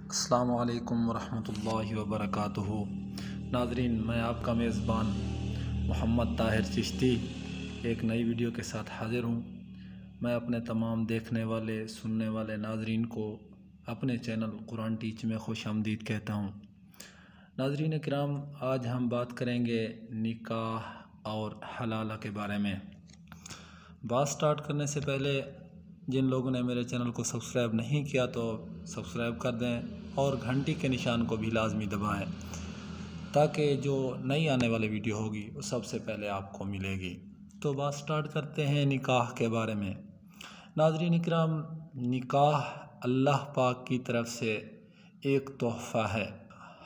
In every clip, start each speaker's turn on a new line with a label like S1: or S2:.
S1: अस्सलामु अलैकुम वरहमतुल्लाहि वबरकातुहू। नाज़रीन, मैं आपका मेज़बान मोहम्मद ताहिर चिश्ती एक नई वीडियो के साथ हाज़िर हूँ। मैं अपने तमाम देखने वाले सुनने वाले नाज़रीन को अपने चैनल कुरान टीच में खुश आमदीद कहता हूँ। नाज़रीन किराम, आज हम बात करेंगे निकाह और हलाला के बारे में। बात स्टार्ट करने से पहले जिन लोगों ने मेरे चैनल को सब्सक्राइब नहीं किया तो सब्सक्राइब कर दें और घंटी के निशान को भी लाजमी दबाएं ताकि जो नई आने वाली वीडियो होगी वो सबसे पहले आपको मिलेगी। तो बात स्टार्ट करते हैं निकाह के बारे में। नाज़रीन इकराम, निकाह अल्लाह पाक की तरफ से एक तोहफ़ा है।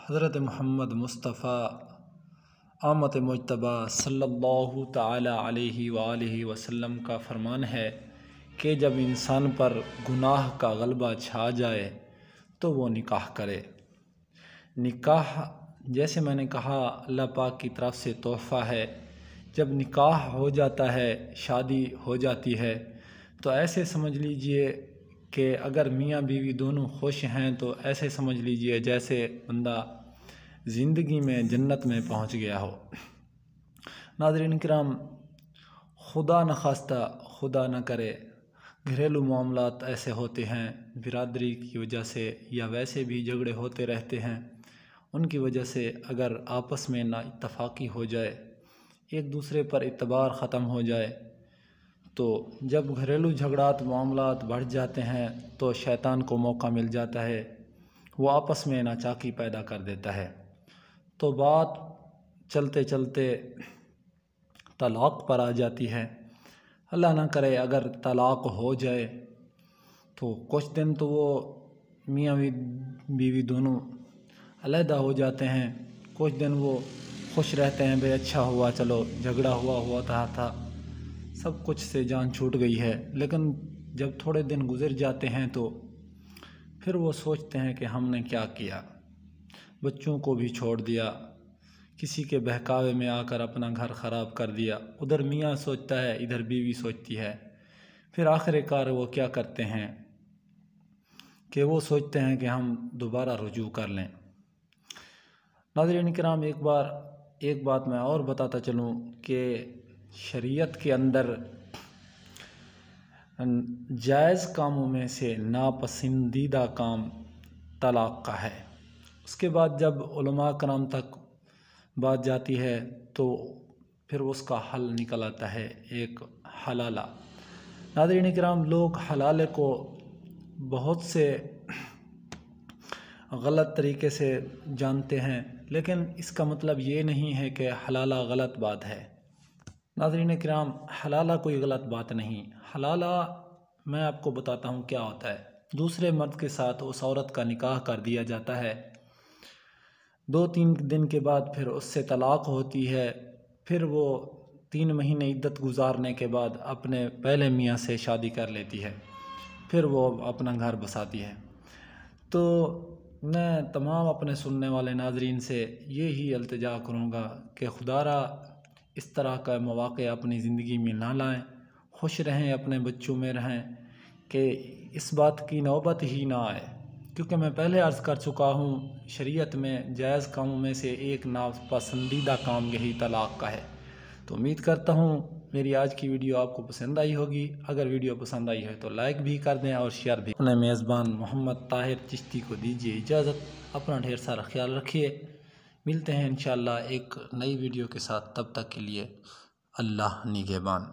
S1: हज़रत मोहम्मद मुस्तफ़ा आमत मुज्तबा सल्लल्लाहु ताला अलैहि वालैहि वसल्लम का फरमान है कि जब इंसान पर गुनाह का गलबा छा जाए तो वो निकाह करे। निकाह, जैसे मैंने कहा, अल्लाह पाक की तरफ से तोहफ़ा है। जब निकाह हो जाता है, शादी हो जाती है, तो ऐसे समझ लीजिए कि अगर मियाँ बीवी दोनों खुश हैं तो ऐसे समझ लीजिए जैसे बंदा ज़िंदगी में जन्नत में पहुँच गया हो। नाज़रीन किराम, खुदा न खास्ता, खुदा न करे, घरेलू मामलात ऐसे होते हैं, बिरादरी की वजह से या वैसे भी झगड़े होते रहते हैं। उनकी वजह से अगर आपस में ना इत्तफाक़ी हो जाए, एक दूसरे पर इतबार ख़त्म हो जाए, तो जब घरेलू झगड़ात मामलात बढ़ जाते हैं तो शैतान को मौका मिल जाता है, वो आपस में नाचाकी पैदा कर देता है। तो बात चलते चलते तलाक़ पर आ जाती है। अल्लाह ना करे अगर तलाक़ हो जाए तो कुछ दिन तो वो मियाँ बीवी दोनों अलहदा हो जाते हैं, कुछ दिन वो खुश रहते हैं, भाई अच्छा हुआ, चलो झगड़ा हुआ था, सब कुछ से जान छूट गई है। लेकिन जब थोड़े दिन गुज़र जाते हैं तो फिर वो सोचते हैं कि हमने क्या किया, बच्चों को भी छोड़ दिया, किसी के बहकावे में आकर अपना घर ख़राब कर दिया। उधर मियाँ सोचता है, इधर बीवी सोचती है। फिर आखिरकार वो क्या करते हैं कि वो सोचते हैं कि हम दोबारा रुजू कर लें। नाज़रीन किराम, एक बात मैं और बताता चलूँ कि शरीयत के अंदर जायज़ कामों में से नापसंदीदा काम तलाक़ का है। उसके बाद जब उलमा कराम तक बात जाती है तो फिर उसका हल निकल आता है, एक हलाला। नाज़रीन किराम, लोग हलाले को बहुत से गलत तरीके से जानते हैं, लेकिन इसका मतलब ये नहीं है कि हलाला गलत बात है। नाज़रीन किराम, हलाला कोई गलत बात नहीं। हलाला मैं आपको बताता हूँ क्या होता है। दूसरे मर्द के साथ उस औरत का निकाह कर दिया जाता है, 2-3 दिन के बाद फिर उससे तलाक़ होती है, फिर वो 3 महीने इद्दत गुजारने के बाद अपने पहले मियाँ से शादी कर लेती है, फिर वो अपना घर बसाती है। तो मैं तमाम अपने सुनने वाले नाज़रीन से ये ही इल्तिजा करूँगा कि खुदारा इस तरह का मौक़े अपनी ज़िंदगी में ना लाएं, खुश रहें, अपने बच्चों में रहें, कि इस बात की नौबत ही ना आए। क्योंकि मैं पहले अर्ज़ कर चुका हूँ, शरीयत में जायज़ कामों में से एक नापसंदीदा काम यही तलाक़ का है। तो उम्मीद करता हूँ मेरी आज की वीडियो आपको पसंद आई होगी। अगर वीडियो पसंद आई है तो लाइक भी कर दें और शेयर भी। अपने मेज़बान मोहम्मद ताहिर चिश्ती को दीजिए इजाज़त। अपना ढेर सारा ख्याल रखिए। मिलते हैं इंशाअल्लाह एक नई वीडियो के साथ। तब तक के लिए अल्लाह निगहबान।